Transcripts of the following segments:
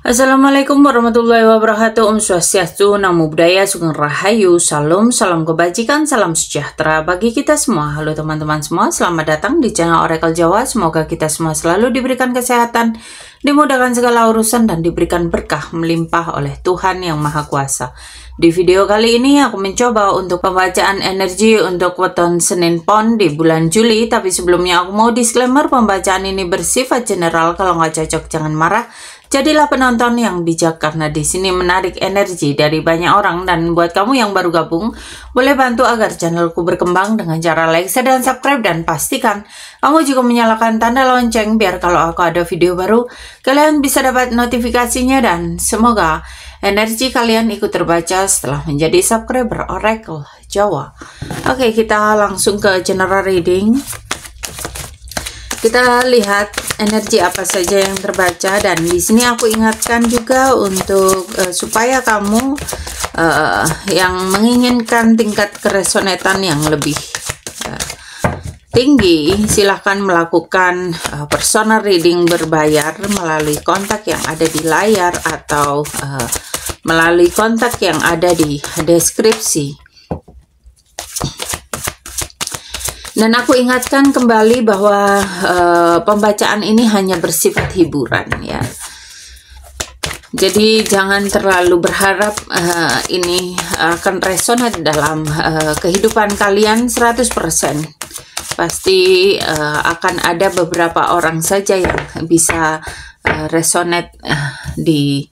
Assalamualaikum warahmatullahi wabarakatuh. Om Swastiastu, Namo Buddhaya, Sugeng Rahayu, Salam, salam kebajikan, salam sejahtera bagi kita semua. Halo teman-teman semua, selamat datang di channel Oracle Jawa. Semoga kita semua selalu diberikan kesehatan, dimudahkan segala urusan, dan diberikan berkah melimpah oleh Tuhan Yang Maha Kuasa. Di video kali ini aku mencoba untuk pembacaan energi untuk weton Senin Pon di bulan Juli. Tapi sebelumnya aku mau disclaimer, pembacaan ini bersifat general. Kalau nggak cocok jangan marah. Jadilah penonton yang bijak karena di sini menarik energi dari banyak orang. Dan buat kamu yang baru gabung, boleh bantu agar channelku berkembang dengan cara like, share, dan subscribe. Dan pastikan kamu juga menyalakan tanda lonceng biar kalau aku ada video baru, kalian bisa dapat notifikasinya. Dan semoga energi kalian ikut terbaca setelah menjadi subscriber Oracle Jawa. Oke, kita langsung ke general reading. Kita lihat energi apa saja yang terbaca, dan di sini aku ingatkan juga untuk supaya kamu yang menginginkan tingkat keresonetan yang lebih tinggi, silahkan melakukan personal reading berbayar melalui kontak yang ada di layar atau melalui kontak yang ada di deskripsi. Dan aku ingatkan kembali bahwa pembacaan ini hanya bersifat hiburan ya. Jadi jangan terlalu berharap ini akan resonate dalam kehidupan kalian 100%. Pasti akan ada beberapa orang saja yang bisa resonate di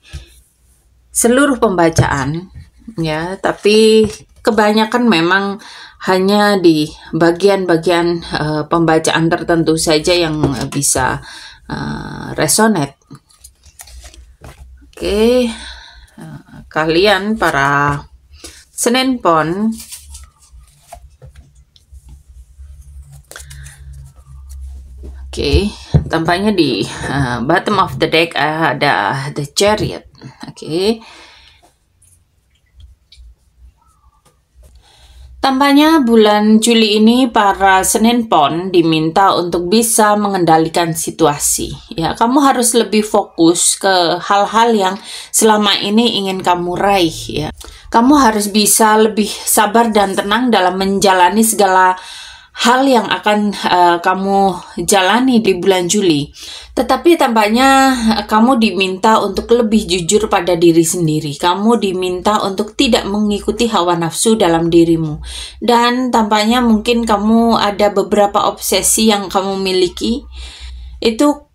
seluruh pembacaan ya, tapi kebanyakan memang hanya di bagian-bagian pembacaan tertentu saja yang bisa resonate. Oke, kalian para Senin Pon, oke, tampaknya di bottom of the deck ada the Chariot. Oke. Tampaknya bulan Juli ini para Senin Pon diminta untuk bisa mengendalikan situasi. Ya, kamu harus lebih fokus ke hal-hal yang selama ini ingin kamu raih. Ya, kamu harus bisa lebih sabar dan tenang dalam menjalani segala hal yang akan kamu jalani di bulan Juli. Tetapi tampaknya kamu diminta untuk lebih jujur pada diri sendiri. Kamu diminta untuk tidak mengikuti hawa nafsu dalam dirimu. Dan tampaknya mungkin kamu ada beberapa obsesi yang kamu miliki. Itu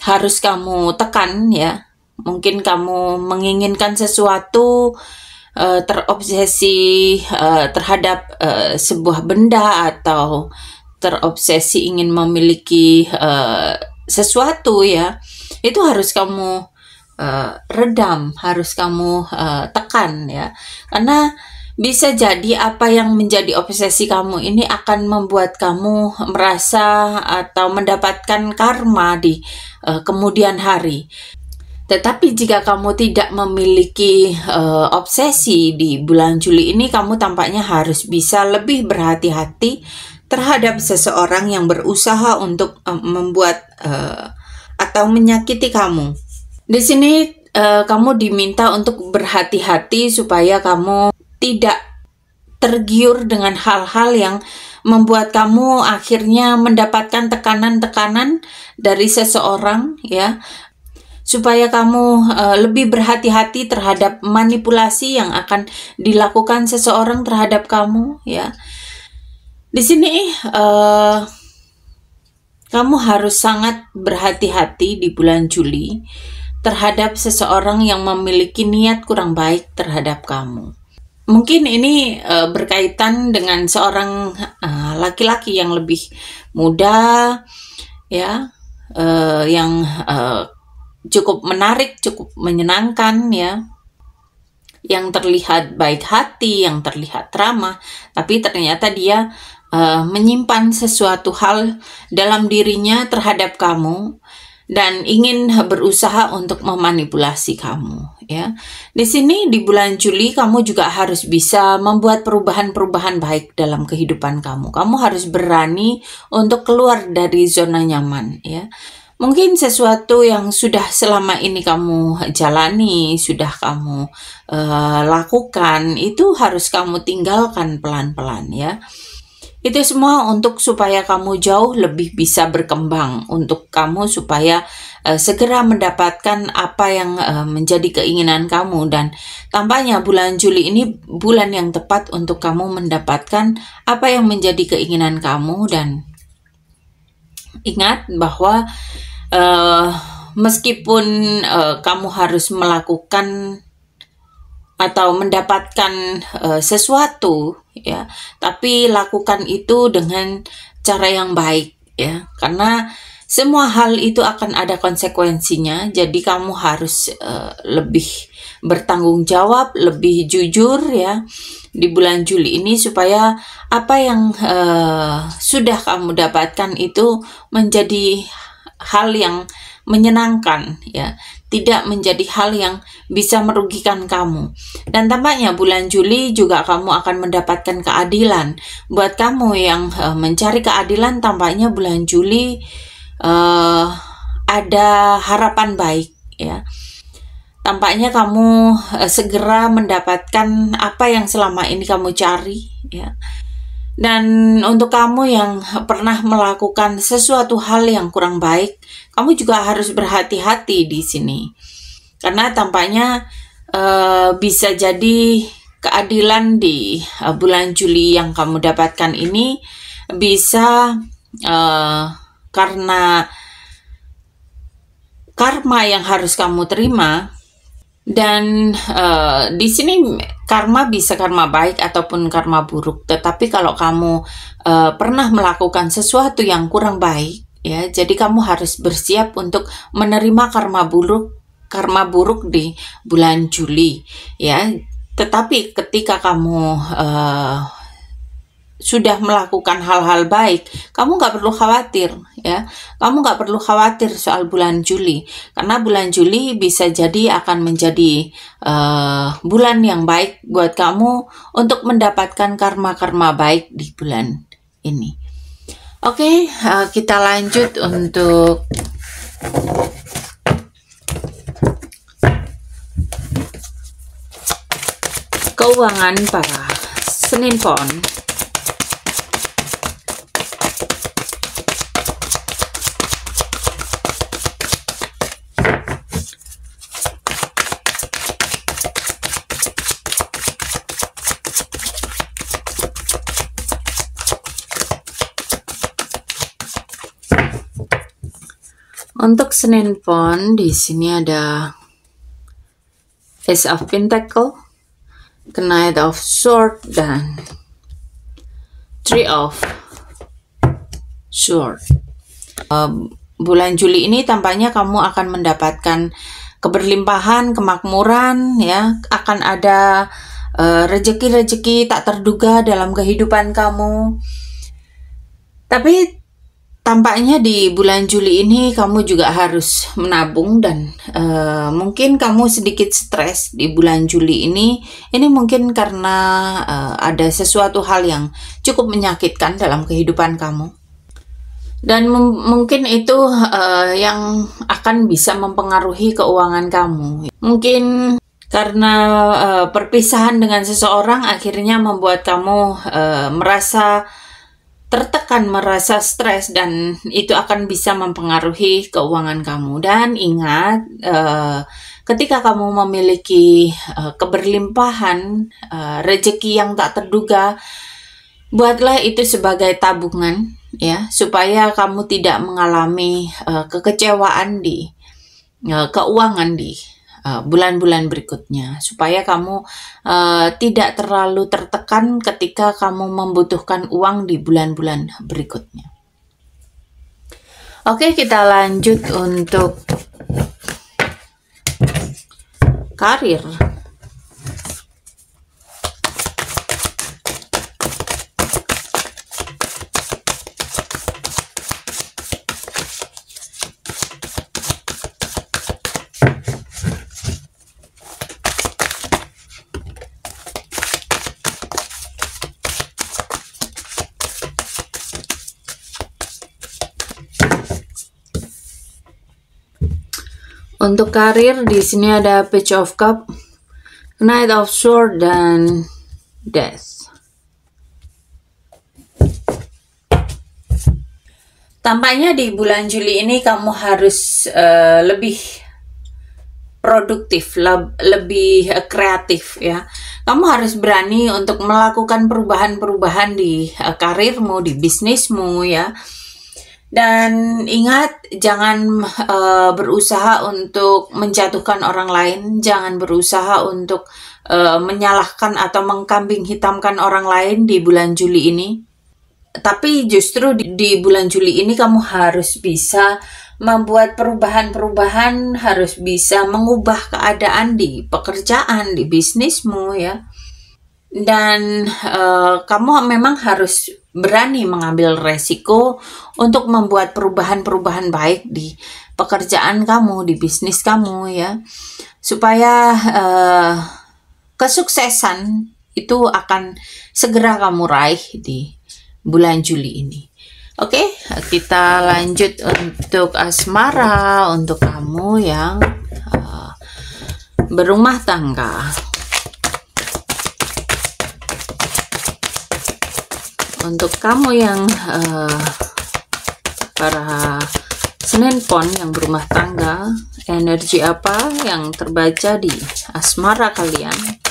harus kamu tekan ya. Mungkin kamu menginginkan sesuatu, terobsesi terhadap sebuah benda, atau terobsesi ingin memiliki sesuatu ya, itu harus kamu redam, harus kamu tekan ya, karena bisa jadi apa yang menjadi obsesi kamu ini akan membuat kamu merasa atau mendapatkan karma di kemudian hari. Tetapi jika kamu tidak memiliki obsesi di bulan Juli ini, kamu tampaknya harus bisa lebih berhati-hati terhadap seseorang yang berusaha untuk membuat atau menyakiti kamu. Di sini kamu diminta untuk berhati-hati supaya kamu tidak tergiur dengan hal-hal yang membuat kamu akhirnya mendapatkan tekanan-tekanan dari seseorang ya. Supaya kamu lebih berhati-hati terhadap manipulasi yang akan dilakukan seseorang terhadap kamu ya. Di sini kamu harus sangat berhati-hati di bulan Juli terhadap seseorang yang memiliki niat kurang baik terhadap kamu. Mungkin ini berkaitan dengan seorang laki-laki yang lebih muda ya, yang cukup menarik, cukup menyenangkan ya, yang terlihat baik hati, yang terlihat ramah, tapi ternyata dia menyimpan sesuatu hal dalam dirinya terhadap kamu dan ingin berusaha untuk memanipulasi kamu ya. Di sini di bulan Juli kamu juga harus bisa membuat perubahan-perubahan baik dalam kehidupan kamu. Kamu harus berani untuk keluar dari zona nyaman ya. mungkin sesuatu yang sudah selama ini kamu jalani, sudah kamu lakukan, itu harus kamu tinggalkan pelan-pelan ya. Itu semua untuk supaya kamu jauh lebih bisa berkembang, untuk kamu supaya segera mendapatkan apa yang menjadi keinginan kamu. Dan tampaknya bulan Juli ini bulan yang tepat untuk kamu mendapatkan apa yang menjadi keinginan kamu. Dan ingat bahwa meskipun kamu harus melakukan atau mendapatkan sesuatu ya, tapi lakukan itu dengan cara yang baik ya, karena semua hal itu akan ada konsekuensinya. Jadi kamu harus lebih bertanggung jawab, lebih jujur ya di bulan Juli ini, supaya apa yang sudah kamu dapatkan itu menjadi hal yang menyenangkan ya, tidak menjadi hal yang bisa merugikan kamu. Dan tampaknya bulan Juli juga kamu akan mendapatkan keadilan. Buat kamu yang mencari keadilan, tampaknya bulan Juli ada harapan baik ya. Tampaknya kamu segera mendapatkan apa yang selama ini kamu cari ya. Dan untuk kamu yang pernah melakukan sesuatu hal yang kurang baik, kamu juga harus berhati-hati di sini. Karena tampaknya bisa jadi keadilan di bulan Juli yang kamu dapatkan ini bisa karena karma yang harus kamu terima. Dan di sini karma bisa karma baik ataupun karma buruk. Tetapi kalau kamu pernah melakukan sesuatu yang kurang baik, ya, jadi kamu harus bersiap untuk menerima karma buruk di bulan Juli, ya. Tetapi ketika kamu sudah melakukan hal-hal baik, kamu nggak perlu khawatir ya. Kamu nggak perlu khawatir soal bulan Juli, karena bulan Juli bisa jadi akan menjadi bulan yang baik buat kamu untuk mendapatkan karma-karma baik di bulan ini. Oke, kita lanjut untuk keuangan para Senin Pon. Untuk Senin Pon, di sini ada Ace of Pentacle, Knight of Sword, dan Three of Sword. Bulan Juli ini tampaknya kamu akan mendapatkan keberlimpahan, kemakmuran, ya. Akan ada rezeki-rezeki tak terduga dalam kehidupan kamu. Tapi tampaknya di bulan Juli ini kamu juga harus menabung, dan mungkin kamu sedikit stres di bulan Juli ini. Ini mungkin karena ada sesuatu hal yang cukup menyakitkan dalam kehidupan kamu. Dan mungkin itu yang akan bisa mempengaruhi keuangan kamu. Mungkin karena perpisahan dengan seseorang akhirnya membuat kamu merasa tertekan, merasa stres, dan itu akan bisa mempengaruhi keuangan kamu. Dan ingat, ketika kamu memiliki keberlimpahan, rezeki yang tak terduga, buatlah itu sebagai tabungan, ya, supaya kamu tidak mengalami kekecewaan di keuangan di bulan-bulan berikutnya, supaya kamu tidak terlalu tertekan ketika kamu membutuhkan uang di bulan-bulan berikutnya. Oke, kita lanjut untuk karir. Untuk karir di sini ada Page of Cup, Knight of Sword, dan Death. Tampaknya di bulan Juli ini kamu harus lebih produktif, lebih kreatif ya. Kamu harus berani untuk melakukan perubahan-perubahan di karirmu, di bisnismu ya. Dan ingat, jangan berusaha untuk menjatuhkan orang lain, jangan berusaha untuk menyalahkan atau mengkambing hitamkan orang lain di bulan Juli ini. Tapi justru di bulan Juli ini kamu harus bisa membuat perubahan-perubahan, harus bisa mengubah keadaan di pekerjaan, di bisnismu ya. Dan kamu memang harus berani mengambil resiko untuk membuat perubahan-perubahan baik di pekerjaan kamu, di bisnis kamu ya. Supaya kesuksesan itu akan segera kamu raih di bulan Juli ini. Oke, kita lanjut untuk asmara untuk kamu yang berumah tangga. Untuk kamu yang para Senin Pon yang berumah tangga, energi apa yang terbaca di asmara kalian?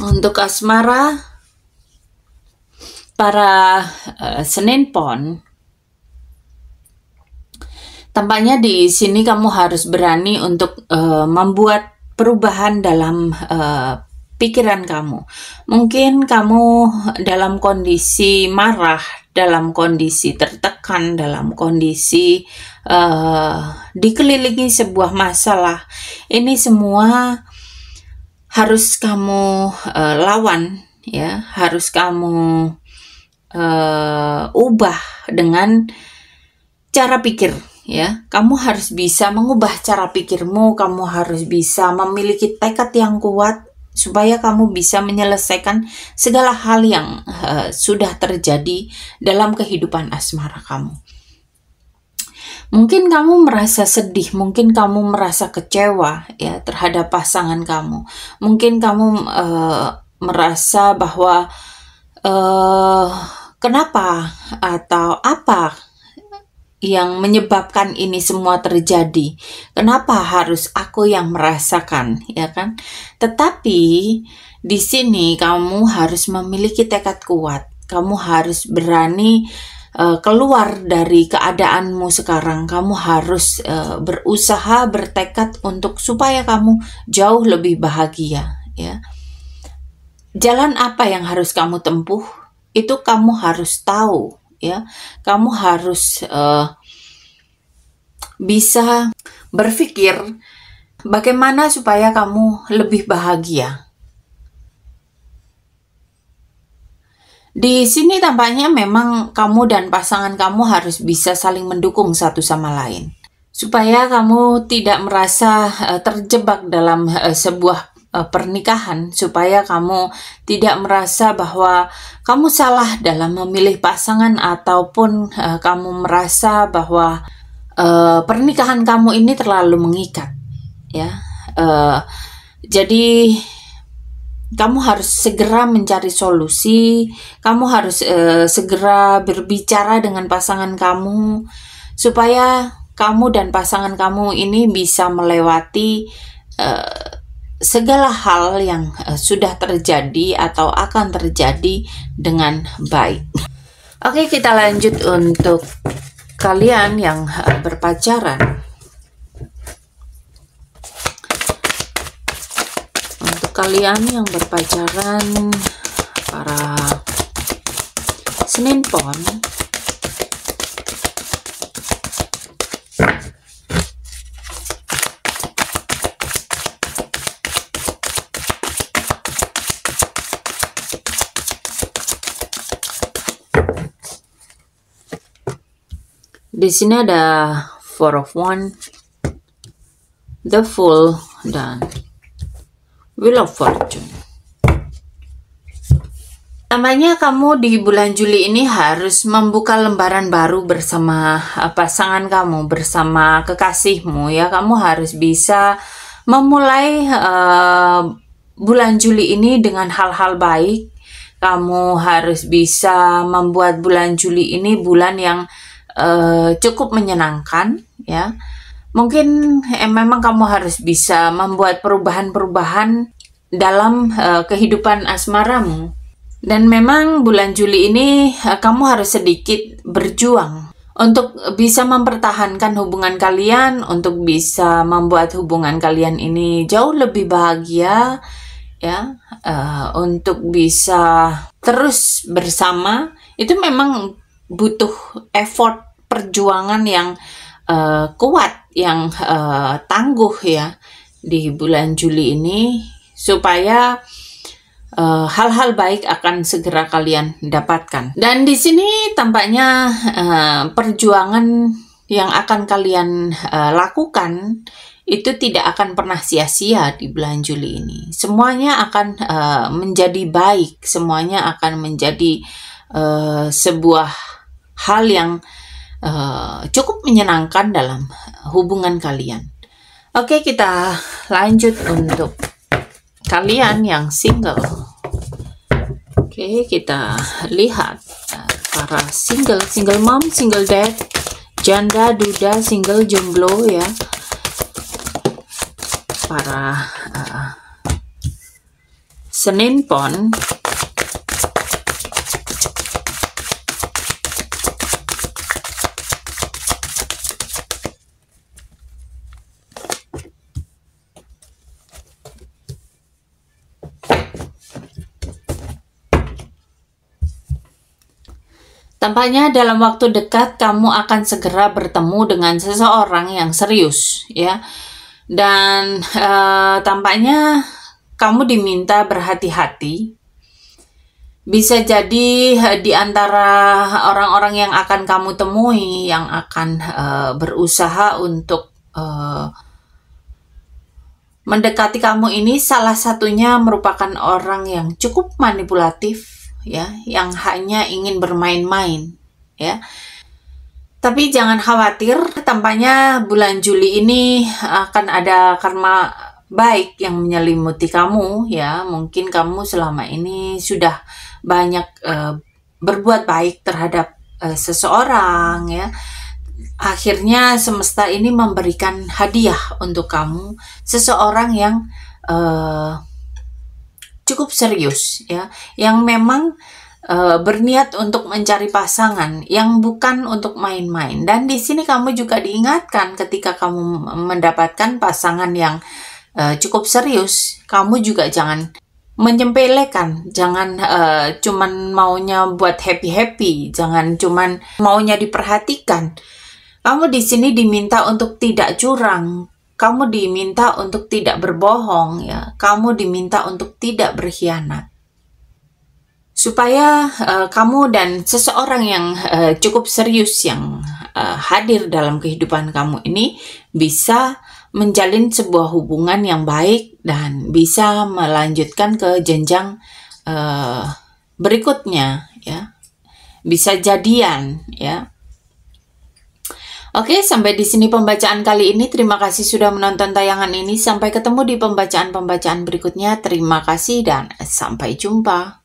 Untuk asmara para Senin Pon, tampaknya di sini kamu harus berani untuk membuat perubahan dalam pikiran kamu. Mungkin kamu dalam kondisi marah, dalam kondisi tertekan, dalam kondisi dikelilingi sebuah masalah. Ini semua harus kamu lawan ya, harus kamu ubah dengan cara pikir ya. Kamu harus bisa mengubah cara pikirmu, kamu harus bisa memiliki tekad yang kuat supaya kamu bisa menyelesaikan segala hal yang sudah terjadi dalam kehidupan asmara kamu. Mungkin kamu merasa sedih, mungkin kamu merasa kecewa ya terhadap pasangan kamu. Mungkin kamu merasa bahwa kenapa atau apa yang menyebabkan ini semua terjadi? Kenapa harus aku yang merasakan, ya kan? Tetapi di sini kamu harus memiliki tekad kuat. Kamu harus berani keluar dari keadaanmu sekarang. Kamu harus berusaha, bertekad untuk supaya kamu jauh lebih bahagia ya. Jalan apa yang harus kamu tempuh itu kamu harus tahu ya. Kamu harus bisa berpikir bagaimana supaya kamu lebih bahagia. Di sini tampaknya memang kamu dan pasangan kamu harus bisa saling mendukung satu sama lain. Supaya kamu tidak merasa terjebak dalam sebuah pernikahan. Supaya kamu tidak merasa bahwa kamu salah dalam memilih pasangan. Ataupun kamu merasa bahwa pernikahan kamu ini terlalu mengikat. Ya, jadi kamu harus segera mencari solusi, kamu harus segera berbicara dengan pasangan kamu, supaya kamu dan pasangan kamu ini bisa melewati segala hal yang sudah terjadi atau akan terjadi dengan baik. Oke, kita lanjut untuk kalian yang berpacaran. Kalian yang berpacaran, para Senin Pon, Di sini ada Four of Wands, The Fool, dan Wheel of Fortune. Namanya kamu di bulan Juli ini harus membuka lembaran baru bersama pasangan kamu, bersama kekasihmu ya. Kamu harus bisa memulai bulan Juli ini dengan hal-hal baik. Kamu harus bisa membuat bulan Juli ini bulan yang cukup menyenangkan ya. Mungkin memang kamu harus bisa membuat perubahan-perubahan dalam kehidupan asmaramu. Dan memang bulan Juli ini kamu harus sedikit berjuang untuk bisa mempertahankan hubungan kalian, untuk bisa membuat hubungan kalian ini jauh lebih bahagia ya, untuk bisa terus bersama. Itu memang butuh effort, perjuangan yang kuat, yang tangguh ya di bulan Juli ini, supaya hal-hal baik akan segera kalian dapatkan. Dan di sini tampaknya perjuangan yang akan kalian lakukan itu tidak akan pernah sia-sia di bulan Juli ini. Semuanya akan menjadi baik, semuanya akan menjadi sebuah hal yang cukup menyenangkan dalam hubungan kalian. Oke, kita lanjut untuk kalian yang single. Oke, kita lihat para single mom, single dad, janda, duda, single, jomblo ya. Para Senin Pon. Tampaknya dalam waktu dekat kamu akan segera bertemu dengan seseorang yang serius ya. Dan tampaknya kamu diminta berhati-hati. Bisa jadi di antara orang-orang yang akan kamu temui, yang akan berusaha untuk mendekati kamu ini, salah satunya merupakan orang yang cukup manipulatif ya, yang hanya ingin bermain-main ya. Tapi jangan khawatir, tampaknya bulan Juli ini akan ada karma baik yang menyelimuti kamu ya. Mungkin kamu selama ini sudah banyak berbuat baik terhadap seseorang ya. Akhirnya semesta ini memberikan hadiah untuk kamu, seseorang yang cukup serius ya, yang memang berniat untuk mencari pasangan, yang bukan untuk main-main. Dan di sini kamu juga diingatkan ketika kamu mendapatkan pasangan yang cukup serius, kamu juga jangan menyempelekan, jangan cuman maunya buat happy-happy, jangan cuman maunya diperhatikan. Kamu di sini diminta untuk tidak curang, kamu diminta untuk tidak berbohong ya, kamu diminta untuk tidak berkhianat. Supaya kamu dan seseorang yang cukup serius yang hadir dalam kehidupan kamu ini bisa menjalin sebuah hubungan yang baik dan bisa melanjutkan ke jenjang berikutnya ya. Bisa jadian ya. Oke, sampai di sini pembacaan kali ini. Terima kasih sudah menonton tayangan ini. Sampai ketemu di pembacaan-pembacaan berikutnya. Terima kasih dan sampai jumpa.